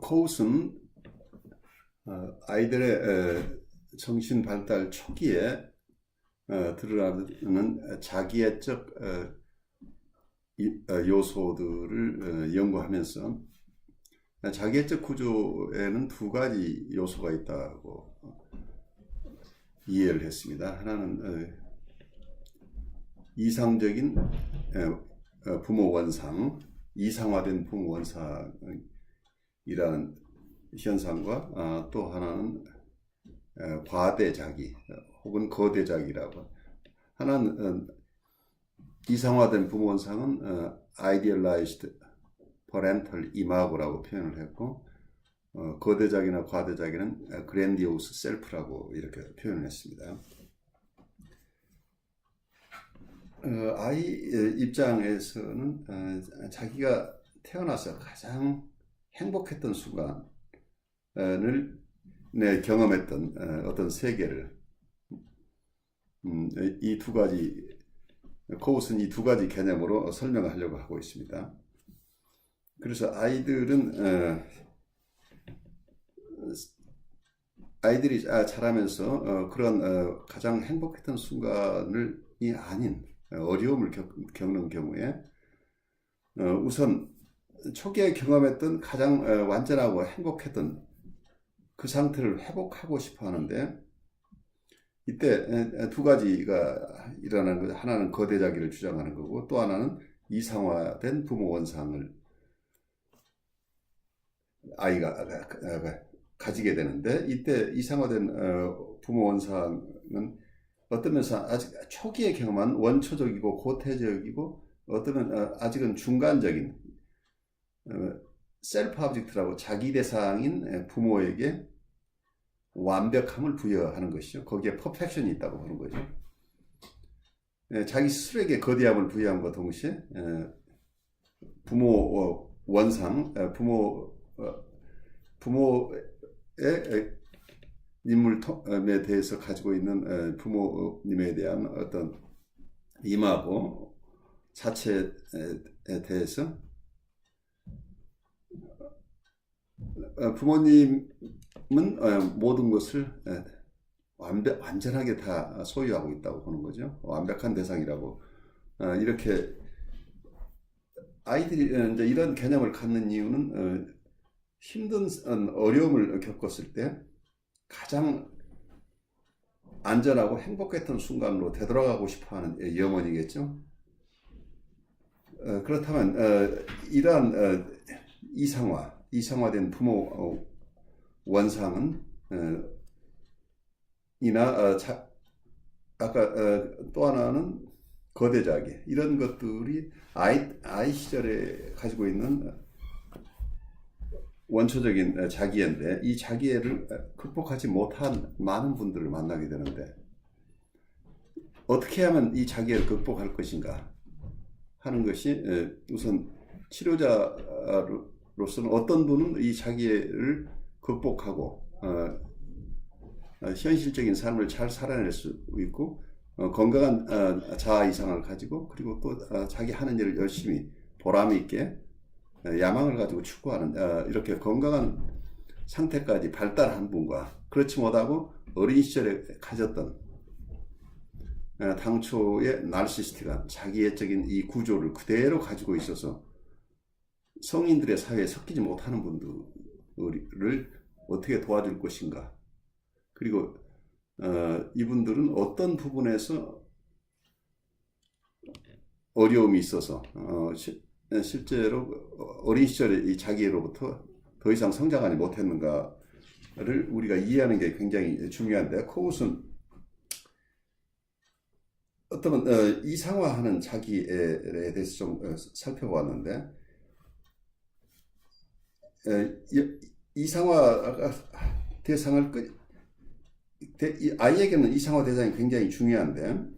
코웃은 아이들의 정신 발달 초기에 드러나는 자기애적 요소들을 연구하면서 자기애적 구조에는 두 가지 요소가 있다고 이해를 했습니다. 하나는 이상적인 부모 원상, 이상화된 부모 원상이라는 현상과 또 하나는 과대자기 혹은 거대자기라고. 하나는 이상화된 부모 원상은 idealized parental imago라고 표현을 했고, 거대자기나 과대자기는 grandiose self라고 이렇게 표현을 했습니다. 아이 입장에서는 자기가 태어나서 가장 행복했던 순간을 경험했던 어떤 세계를 이 두 가지, 코웃은 이 두 가지 개념으로 설명하려고 하고 있습니다. 그래서 아이들이 자라면서 그런 가장 행복했던 순간이 아닌 어려움을 겪는 경우에 우선 초기에 경험했던 가장 완전하고 행복했던 그 상태를 회복하고 싶어 하는데, 이때 두 가지가 일어나는 거죠. 하나는 거대자기를 주장하는 거고, 또 하나는 이상화된 부모 원상을 아이가 가지게 되는데, 이때 이상화된 부모 원상은 어떤 면에서 아직 초기에 경험한 원초적이고 고태적이고, 어떤 아직은 중간적인 셀프 오브젝트라고 자기 대상인 부모에게 완벽함을 부여하는 것이죠. 거기에 퍼펙션이 있다고 보는 거죠. 자기 스스로에게 거대함을 부여함과 동시에 부모 원상, 부모의 인물에 대해서 가지고 있는 부모님에 대한 어떤 임하고 자체에 대해서 부모님은 모든 것을 완전하게 다 소유하고 있다고 보는 거죠. 완벽한 대상이라고. 이렇게 아이들이 이제 이런 개념을 갖는 이유는 힘든 어려움을 겪었을 때 가장 안전하고 행복했던 순간으로 되돌아가고 싶어하는 염원이겠죠. 그렇다면 이러한 이상화된 부모 원상은 아까 또 하나는 거대자기, 이런 것들이 아이 시절에 가지고 있는 원초적인 자기애인데, 이 자기애를 극복하지 못한 많은 분들을 만나게 되는데, 어떻게 하면 이 자기애를 극복할 것인가 하는 것이, 우선 치료자로서는 어떤 분은 이 자기애를 극복하고 현실적인 삶을 잘 살아낼 수 있고, 건강한 자아 이상을 가지고, 그리고 또 자기 하는 일을 열심히 보람 있게 야망을 가지고 추구하는 이렇게 건강한 상태까지 발달한 분과, 그렇지 못하고 어린 시절에 가졌던 당초의 나르시스틱한 자기애적인 이 구조를 그대로 가지고 있어서 성인들의 사회에 섞이지 못하는 분들을 어떻게 도와줄 것인가, 그리고 이분들은 어떤 부분에서 어려움이 있어서 실제로 어린 시절에 이 자기애로부터 더 이상 성장하지 못했는가를 우리가 이해하는 게 굉장히 중요한데, 코웃은 어떤 이상화하는 자기애에 대해서 좀 살펴봤는데, 이상화 대상을 아이에게는 이상화 대상이 굉장히 중요한데,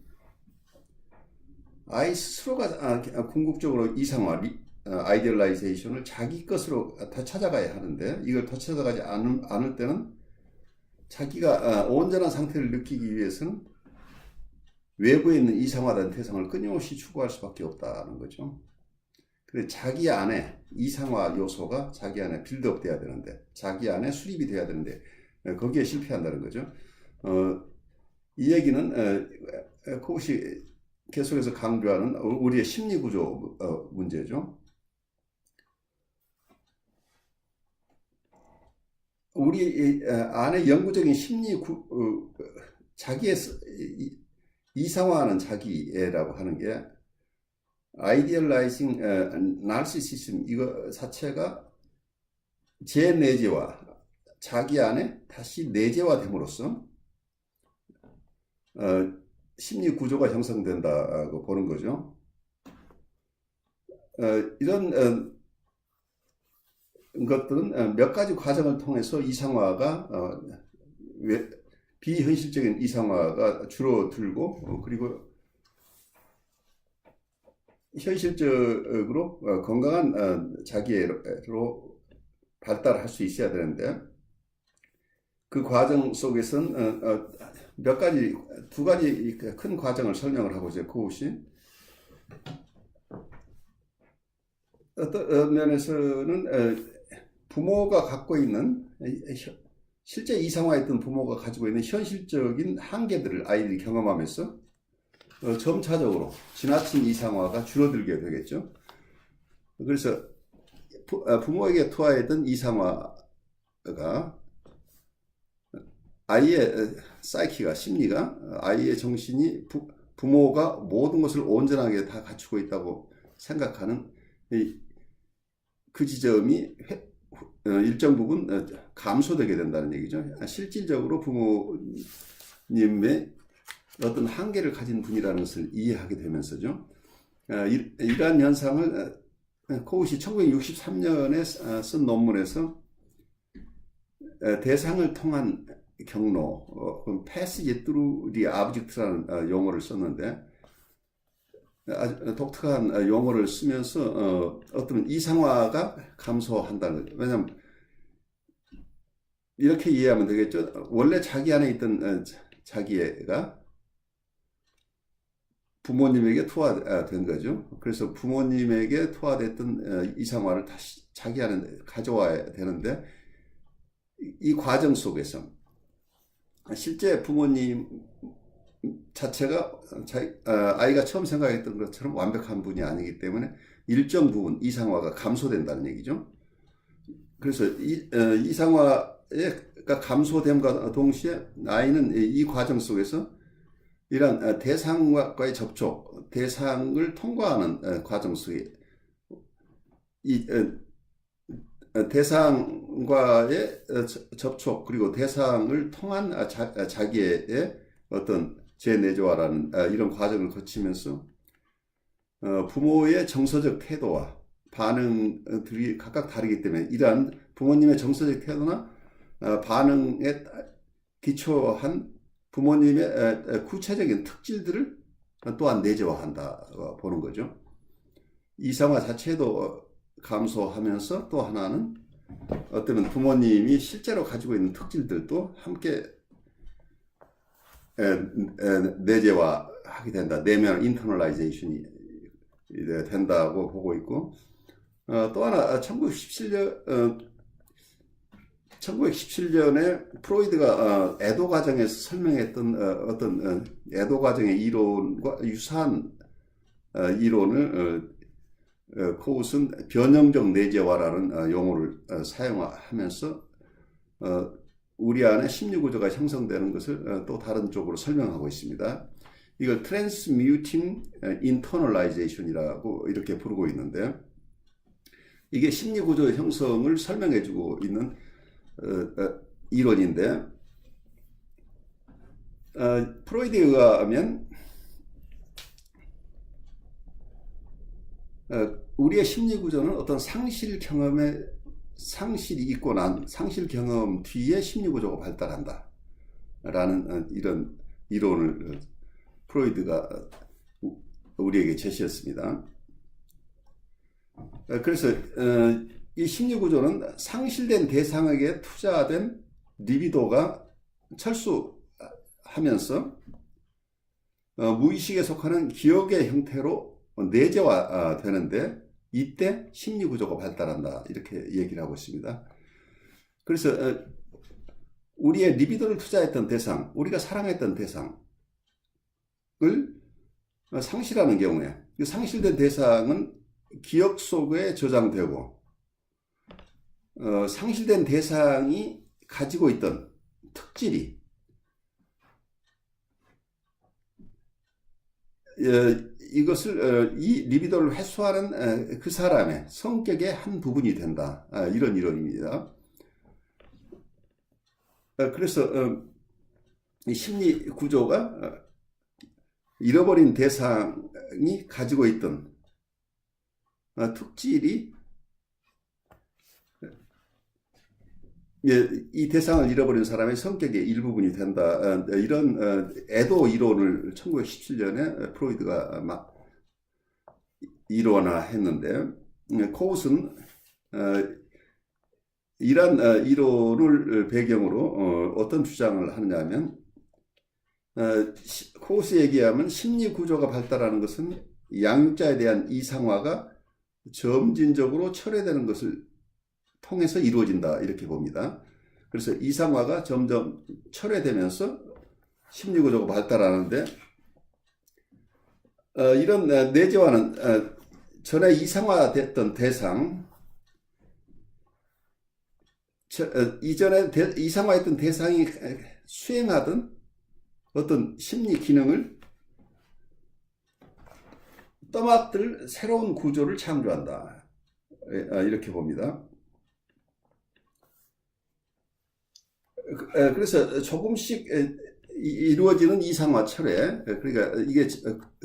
아이 스스로가 궁극적으로 이상화, 아이디얼라이제이션을 자기 것으로 다 찾아가야 하는데, 이걸 더 찾아가지 않을 때는 자기가 온전한 상태를 느끼기 위해서는 외부에 있는 이상화된 대상을 끊임없이 추구할 수밖에 없다는 거죠. 그래서 자기 안에 이상화 요소가 자기 안에 빌드업 돼야 되는데, 자기 안에 수립이 돼야 되는데, 거기에 실패한다는 거죠. 이 얘기는 그것이 계속해서 강조하는 우리의 심리 구조 문제죠. 우리 안에 영구적인 자기의 이상화하는 자기애라고 하는 게 아이디얼라이징 나르시시즘 이거 자체가 재내재화, 자기 안에 다시 내재화됨으로써 심리 구조가 형성된다고 보는 거죠. 이런 것들은 몇 가지 과정을 통해서 이상화가 비현실적인 이상화가 줄어들고 그리고 현실적으로 건강한 자기애로 발달할 수 있어야 되는데, 그 과정 속에서는 두 가지 큰 과정을 설명을 하고 있어요. 그것이 어떤 면에서는 부모가 갖고 있는, 실제 이상화했던 부모가 가지고 있는 현실적인 한계들을 아이들이 경험하면서 점차적으로 지나친 이상화가 줄어들게 되겠죠. 그래서 부모에게 투하했던 이상화가 아이의 사이키가, 심리가, 아이의 정신이 부모가 모든 것을 온전하게 다 갖추고 있다고 생각하는 그 지점이 일정 부분 감소되게 된다는 얘기죠. 실질적으로 부모님의 어떤 한계를 가진 분이라는 것을 이해하게 되면서죠. 이러한 현상을 코우시 1963년에 쓴 논문에서 대상을 통한 경로, 패시지 뚜루 리 아브젝트라는 용어를 썼는데, 아주 독특한 용어를 쓰면서 어떤 이상화가 감소한다는 거죠. 왜냐하면 이렇게 이해하면 되겠죠. 원래 자기 안에 있던 자기애가 부모님에게 투하된 거죠. 그래서 부모님에게 투하됐던 이상화를 다시 자기 안에 가져와야 되는데, 이 과정 속에서 실제 부모님 자체가 아이가 처음 생각했던 것처럼 완벽한 분이 아니기 때문에 일정 부분 이상화가 감소된다는 얘기죠. 그래서 이상화가 감소됨과 동시에 아이는 이 과정 속에서 이러한 대상과의 접촉, 대상을 통과하는 과정 속에 대상과의 접촉, 그리고 대상을 통한 자기의 어떤 재내조화라는 이런 과정을 거치면서 부모의 정서적 태도와 반응들이 각각 다르기 때문에 이러한 부모님의 정서적 태도나 반응에 기초한 부모님의 구체적인 특질들을 또한 내재화한다 보는 거죠. 이상화 자체도 감소하면서 또 하나는 어떤 부모님이 실제로 가지고 있는 특질들도 함께 내재화하게 된다. 내면 인터널라이제이션이 된다고 보고 있고, 또 하나 1917년에 프로이드가 애도 과정에서 설명했던 어떤 애도 과정의 이론과 유사한 이론을 코웃은 변형적 내재화라는 용어를 사용하면서 우리 안에 심리 구조가 형성되는 것을 또 다른 쪽으로 설명하고 있습니다. 이걸 Transmuting Internalization이라고 이렇게 부르고 있는데, 이게 심리 구조 형성을 설명해주고 있는 이론인데, 프로이드에 의하면 우리의 심리 구조는 어떤 상실이 있고 난 상실 경험 뒤에 심리 구조가 발달한다 라는 이런 이론을 프로이드가 우리에게 제시했습니다. 그래서 이 심리 구조는 상실된 대상에게 투자된 리비도가 철수하면서 무의식에 속하는 기억의 형태로 내재화 되는데 이때 심리 구조가 발달한다 이렇게 얘기를 하고 있습니다. 그래서 우리의 리비도를 투자했던 대상, 우리가 사랑했던 대상을 상실하는 경우에 상실된 대상은 기억 속에 저장되고 상실된 대상이 가지고 있던 특질이 이것을 이 리비도를 해소하는 그 사람의 성격의 한 부분이 된다. 이런 이론입니다. 그래서 이 심리 구조가 잃어버린 대상이 가지고 있던 특질이 이 대상을 잃어버린 사람의 성격의 일부분이 된다. 이런 애도 이론을 1917년에 프로이드가 막 이론화했는데 코웃은 이러한 이론을 배경으로 어떤 주장을 하느냐면 코웃이 얘기하면 심리 구조가 발달하는 것은 양육자에 대한 이상화가 점진적으로 철회되는 것을 통해서 이루어진다 이렇게 봅니다. 그래서 이상화가 점점 철회되면서 심리 구조가 발달하는데 이런 내재화는 전에 이상화됐던 대상, 이전에 이상화했던 대상이 수행하던 어떤 심리 기능을 떠맡을 새로운 구조를 창조한다 이렇게 봅니다. 그래서 조금씩 이루어지는 이상화 철회, 그러니까 이게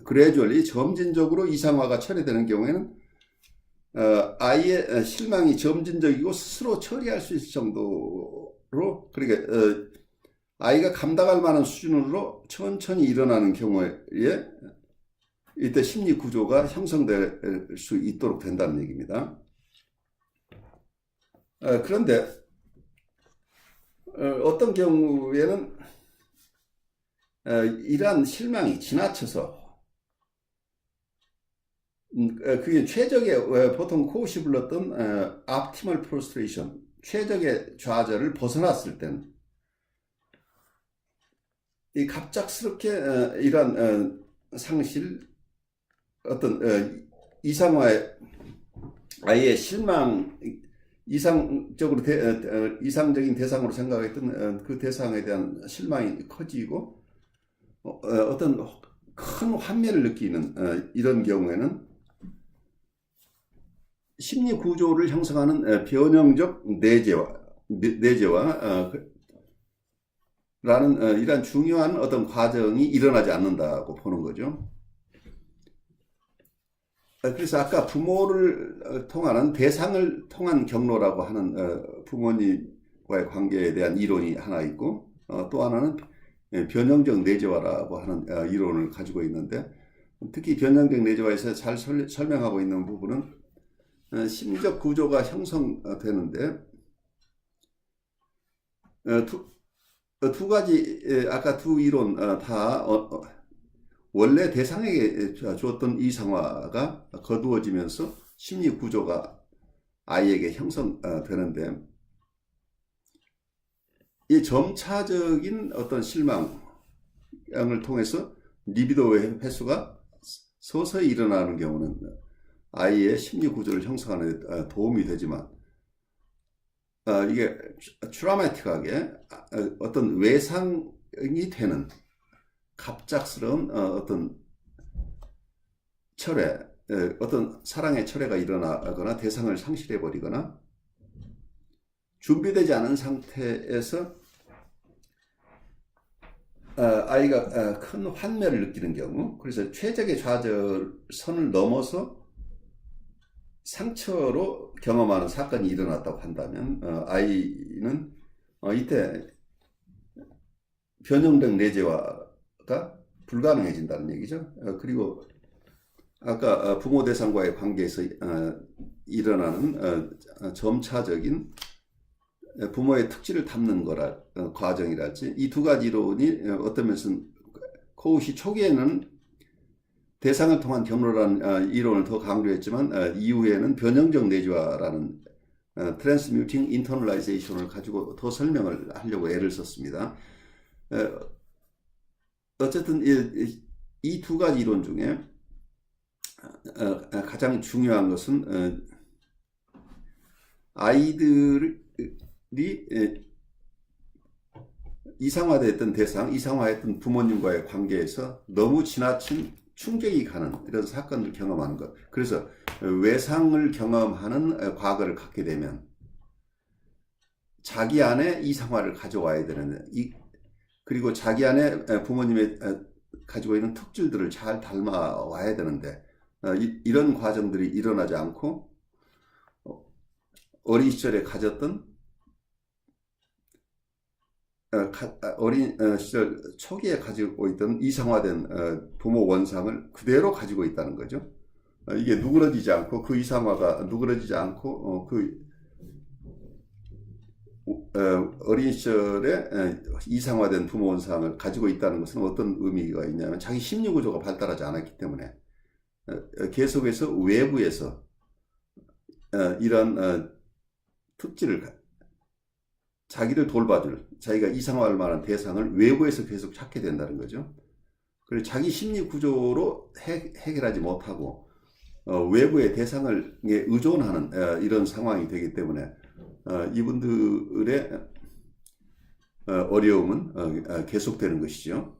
그래주얼리 점진적으로 이상화가 철회되는 경우에는 아이의 실망이 점진적이고 스스로 처리할 수 있을 정도로, 그러니까 아이가 감당할 만한 수준으로 천천히 일어나는 경우에 이때 심리 구조가 형성될 수 있도록 된다는 얘기입니다. 그런데 어떤 경우에는 이러한 실망이 지나쳐서 그게 최적의 보통 코웃이 불렀던 optimal frustration, 최적의 좌절을 벗어났을 땐 이 갑작스럽게 이러한 상실, 어떤 이상화의 아이의 실망, 이상적인 대상으로 생각했던 그 대상에 대한 실망이 커지고 어떤 큰 환멸을 느끼는 이런 경우에는 심리 구조를 형성하는 변형적 내재화 라는 이러한 중요한 어떤 과정이 일어나지 않는다고 보는 거죠. 그래서 아까 부모를 통하는 대상을 통한 경로라고 하는 부모님과의 관계에 대한 이론이 하나 있고 또 하나는 변형적 내재화라고 하는 이론을 가지고 있는데, 특히 변형적 내재화에서 잘 설명하고 있는 부분은 심리적 구조가 형성되는데 두 가지, 아까 두 이론 다 원래 대상에게 주었던 이상화가 거두어지면서 심리 구조가 아이에게 형성되는데, 이 점차적인 어떤 실망을 통해서 리비도의 회수가 서서히 일어나는 경우는 아이의 심리 구조를 형성하는 데 도움이 되지만, 이게 트라우마틱하게 어떤 외상이 되는 갑작스러운 어떤 철회, 어떤 사랑의 철회가 일어나거나 대상을 상실해버리거나 준비되지 않은 상태에서 아이가 큰 환멸을 느끼는 경우, 그래서 최적의 좌절선을 넘어서 상처로 경험하는 사건이 일어났다고 한다면 아이는 이때 변형적 내재화가 불가능해진다는 얘기죠. 그리고 아까 부모 대상과의 관계에서 일어나는 점차적인 부모의 특질을 담는 과정이랄지, 이 두 가지 이론이 어떤 면에서는 코웃이 초기에는 대상을 통한 경로라는 이론을 더 강조했지만 이후에는 변형적 내재화라는 트랜스뮤팅 인터널라이제이션을 가지고 더 설명을 하려고 애를 썼습니다. 어쨌든 이 두 가지 이론 중에 가장 중요한 것은 아이들이 이상화됐던 대상, 이상화했던 부모님과의 관계에서 너무 지나친 충격이 가는 이런 사건을 경험하는 것. 그래서 외상을 경험하는 과거를 갖게 되면 자기 안에 이상화를 가져와야 되는, 그리고 자기 안에 부모님의 가지고 있는 특질들을 잘 닮아와야 되는데 이런 과정들이 일어나지 않고 어린 시절에 가졌던 어린 시절 초기에 가지고 있던 이상화된 부모 원상을 그대로 가지고 있다는 거죠. 이게 누그러지지 않고 그 이상화가 누그러지지 않고 어린 시절에 이상화된 부모 원상을 가지고 있다는 것은 어떤 의미가 있냐면 자기 심리 구조가 발달하지 않았기 때문에 계속해서 외부에서 이런 특질을 자기를 돌봐줄, 자기가 이상화할 만한 대상을 외부에서 계속 찾게 된다는 거죠. 그리고 자기 심리 구조로 해결하지 못하고 외부의 대상을 의존하는 이런 상황이 되기 때문에 이분들의 어려움은 계속되는 것이죠.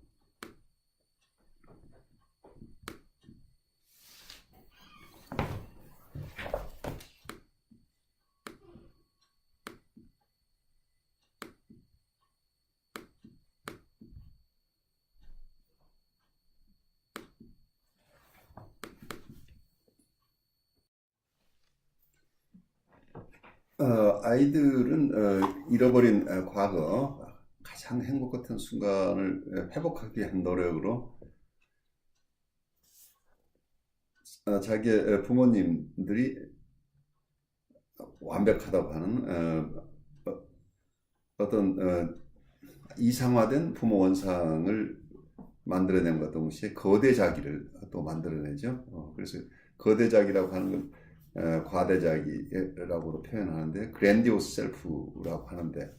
아이들은 잃어버린 과거, 가장 행복 같은 순간을 회복하기 위한 노력으로 자기의 부모님들이 완벽하다고 하는 어떤 이상화된 부모 원상을 만들어낸 것 동시에 거대 자기를 또 만들어내죠. 그래서 거대 자기라고 하는 건 과대자기라고 표현하는데 그랜디오스 셀프라고 하는데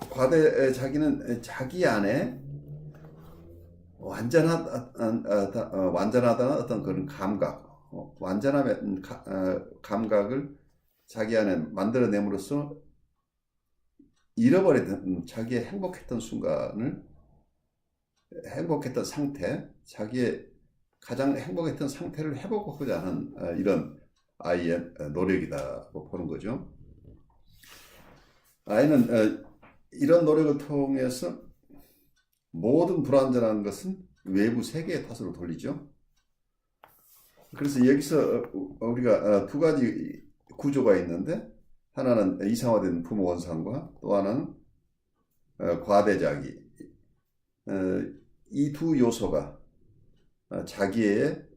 과대자기는 자기 안에 완전하다는 어떤 그런 감각, 완전함의 감각을 자기 안에 만들어냄으로써 잃어버렸던 자기의 행복했던 순간을, 행복했던 상태, 자기의 가장 행복했던 상태를 회복하고자 하는 이런 아이의 노력이다고 보는 거죠. 아이는 이런 노력을 통해서 모든 불완전한 것은 외부 세계의 탓으로 돌리죠. 그래서 여기서 우리가 두 가지 구조가 있는데, 하나는 이상화된 부모 원상과 또 하나는 과대자기. 이 두 요소가 자기의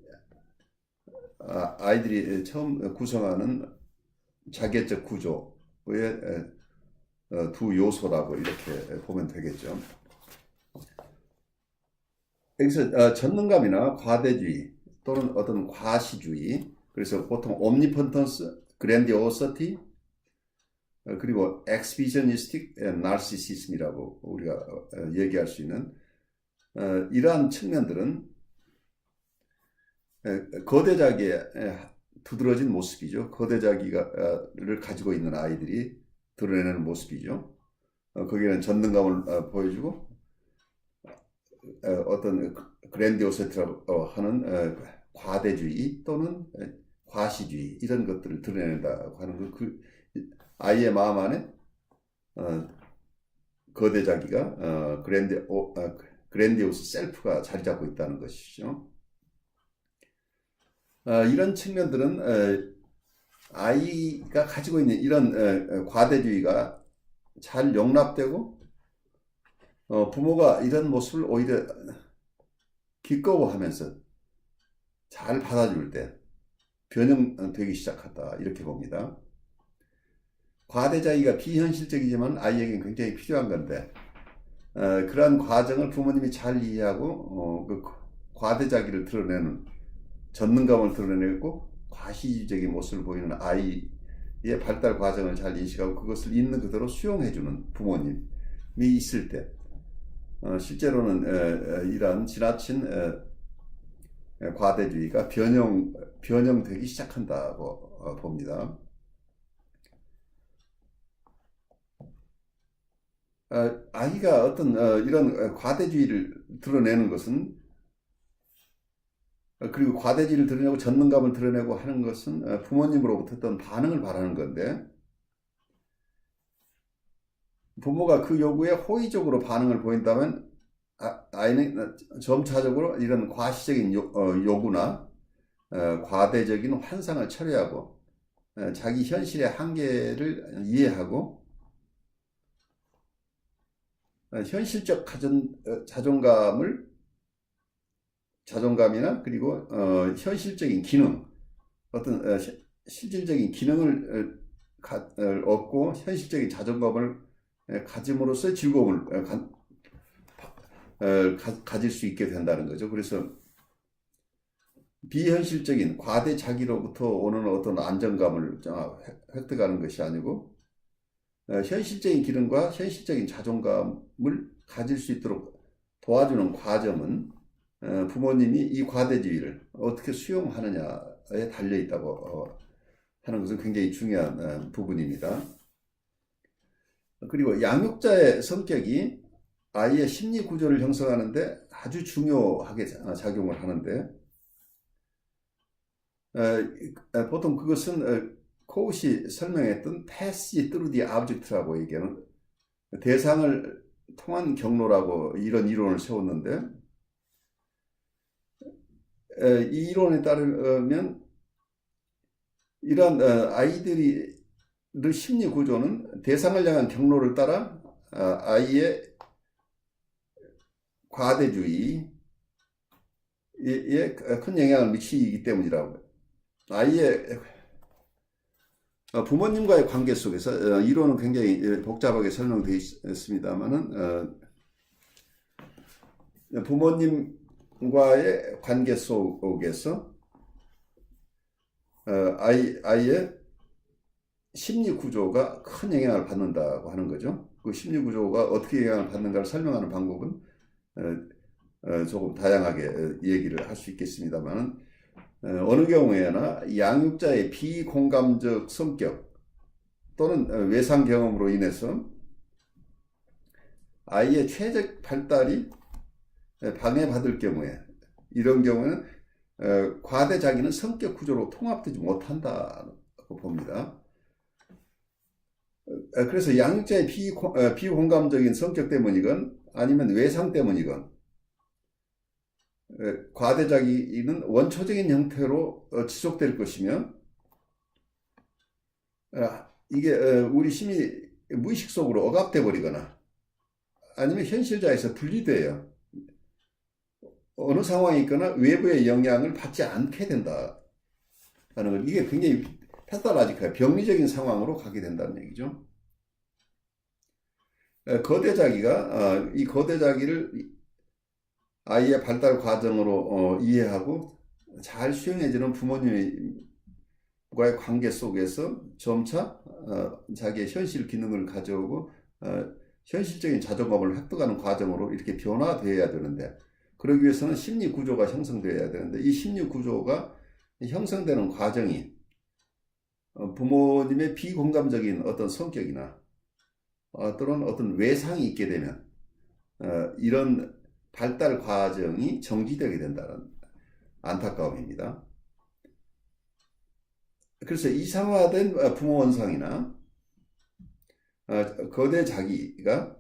아이들이 처음 구성하는 자기애적 구조의 두 요소라고 이렇게 보면 되겠죠. 여기서 전능감이나 과대주의 또는 어떤 과시주의, 그래서 보통 omnipotence, grandiosity, 그리고 exhibitionistic narcissism이라고 우리가 얘기할 수 있는 이러한 측면들은 거대자기의 두드러진 모습이죠. 거대자기를 가지고 있는 아이들이 드러내는 모습이죠. 거기에는 전능감을 보여주고 어떤 그랜디오시티라고 하는 과대주의 또는 과시주의, 이런 것들을 드러낸다고 하는 것, 그 아이의 마음 안에 거대자기가 그랜디오스 셀프가 자리 잡고 있다는 것이죠. 이런 측면들은 아이가 가지고 있는 이런 과대주의가 잘 용납되고 부모가 이런 모습을 오히려 기꺼워하면서 잘 받아줄 때 변형되기 시작한다, 이렇게 봅니다. 과대자기가 비현실적이지만 아이에게는 굉장히 필요한 건데 그러한 과정을 부모님이 잘 이해하고 과대자기를 드러내는, 전능감을 드러내고 과시적인 모습을 보이는 아이의 발달 과정을 잘 인식하고 그것을 있는 그대로 수용해주는 부모님이 있을 때, 실제로는 이러한 지나친 과대주의가 변형되기 시작한다고 봅니다. 아이가 어떤 이런 과대주의를 드러내는 것은, 그리고 과대주의를 드러내고 전능감을 드러내고 하는 것은 부모님으로부터 어떤 반응을 바라는 건데, 부모가 그 요구에 호의적으로 반응을 보인다면 아이는 점차적으로 이런 과시적인 요구나 과대적인 환상을 철회하고 자기 현실의 한계를 이해하고 현실적 자존감이나 그리고 현실적인 기능, 어떤 실질적인 기능을 얻고 현실적인 자존감을 가짐으로써 즐거움을 가질 수 있게 된다는 거죠. 그래서 비현실적인 과대 자기로부터 오는 어떤 안정감을 획득하는 것이 아니고 현실적인 기능과 현실적인 자존감을 가질 수 있도록 도와주는 과정은 부모님이 이 과대주의를 어떻게 수용하느냐에 달려 있다고 하는 것은 굉장히 중요한 부분입니다. 그리고 양육자의 성격이 아이의 심리 구조를 형성하는데 아주 중요하게 작용을 하는데, 보통 그것은 코웃이 설명했던 패시 트루 디 아브젝트라고 얘기하는 대상을 통한 경로라고 이런 이론을 세웠는데, 이 이론에 따르면 이러한 아이들의 심리 구조는 대상을 향한 경로를 따라 아이의 과대주의에 큰 영향을 미치기 때문이라고. 아이의 부모님과의 관계 속에서 이론은 굉장히 복잡하게 설명되어 있습니다만은 부모님과의 관계 속에서 아이의 심리 구조가 큰 영향을 받는다고 하는 거죠. 그 심리 구조가 어떻게 영향을 받는가를 설명하는 방법은 조금 다양하게 얘기를 할 수 있겠습니다만, 어느 경우에나 양육자의 비공감적 성격 또는 외상 경험으로 인해서 아이의 최적 발달이 방해받을 경우에, 이런 경우에는 과대 자기는 성격 구조로 통합되지 못한다고 봅니다. 그래서 양육자의 비공감적인 성격 때문이건 아니면 외상 때문이건 과대자기는 원초적인 형태로 지속될 것이며, 이게 우리 심리 무의식 속으로 억압돼 버리거나 아니면 현실자에서 분리돼요. 어느 상황에 있거나 외부의 영향을 받지 않게 된다 하는 것, 이게 굉장히 패스탈라지컬 병리적인 상황으로 가게 된다는 얘기죠. 거대자기가 이 거대자기를 아이의 발달 과정으로 이해하고 잘 수용해주는 부모님과의 관계 속에서 점차 자기의 현실 기능을 가져오고 현실적인 자존감을 획득하는 과정으로 이렇게 변화되어야 되는데, 그러기 위해서는 심리 구조가 형성되어야 되는데, 이 심리 구조가 형성되는 과정이 부모님의 비공감적인 어떤 성격이나 또는 어떤 외상이 있게 되면 이런 발달 과정이 정지되게 된다는 안타까움입니다. 그래서 이상화된 부모 원상이나 거대 자기가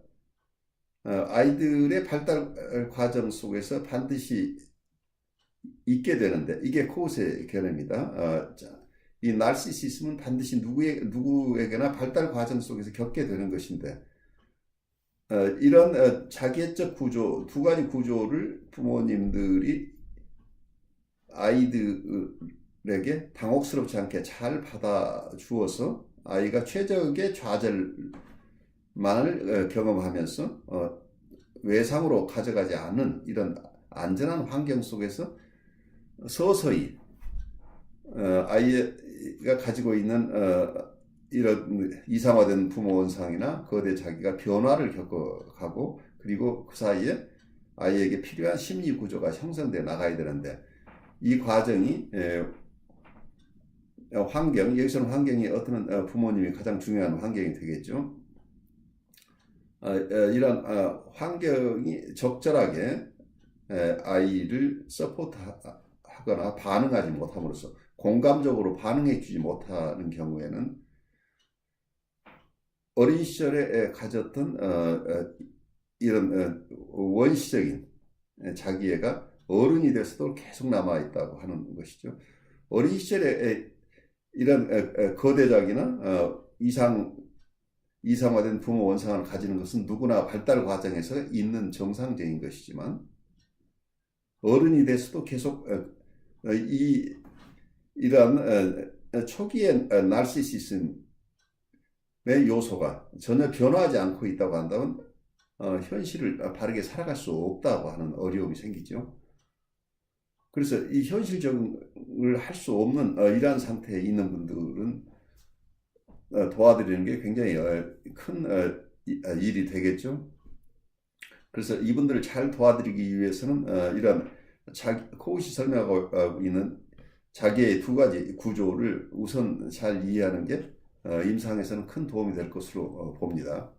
아이들의 발달 과정 속에서 반드시 있게 되는데, 이게 코웃의 견해입니다. 이 나르시시즘은 반드시 누구에게나 발달 과정 속에서 겪게 되는 것인데, 이런 자기애적 구조, 두 가지 구조를 부모님들이 아이들에게 당혹스럽지 않게 잘 받아주어서 아이가 최적의 좌절만을 경험하면서 외상으로 가져가지 않는 이런 안전한 환경 속에서 서서히 아이가 가지고 있는 이런 이상화된 부모 원상이나 거대 자기가 변화를 겪어가고, 그리고 그 사이에 아이에게 필요한 심리 구조가 형성돼 나가야 되는데, 이 과정이 환경, 여기서는 환경이 어떤 부모님이 가장 중요한 환경이 되겠죠. 이런 환경이 적절하게 아이를 서포트하거나 반응하지 못함으로써, 공감적으로 반응해 주지 못하는 경우에는 어린 시절에 가졌던 이런 원시적인 자기애가 어른이 돼서도 계속 남아있다고 하는 것이죠. 어린 시절에 이런 거대작이나 이상화된 부모 원상을 가지는 것은 누구나 발달 과정에서 있는 정상적인 것이지만, 어른이 돼서도 계속 이러한 초기의 나르시시즘의 요소가 전혀 변화하지 않고 있다고 한다면 현실을 바르게 살아갈 수 없다고 하는 어려움이 생기죠. 그래서 이 현실 적응을 할 수 없는 이러한 상태에 있는 분들은 도와드리는 게 굉장히 큰 일이 되겠죠. 그래서 이분들을 잘 도와드리기 위해서는 이런 코웃이 설명하고 있는 자기의 두 가지 구조를 우선 잘 이해하는 게 임상에서는 큰 도움이 될 것으로 봅니다.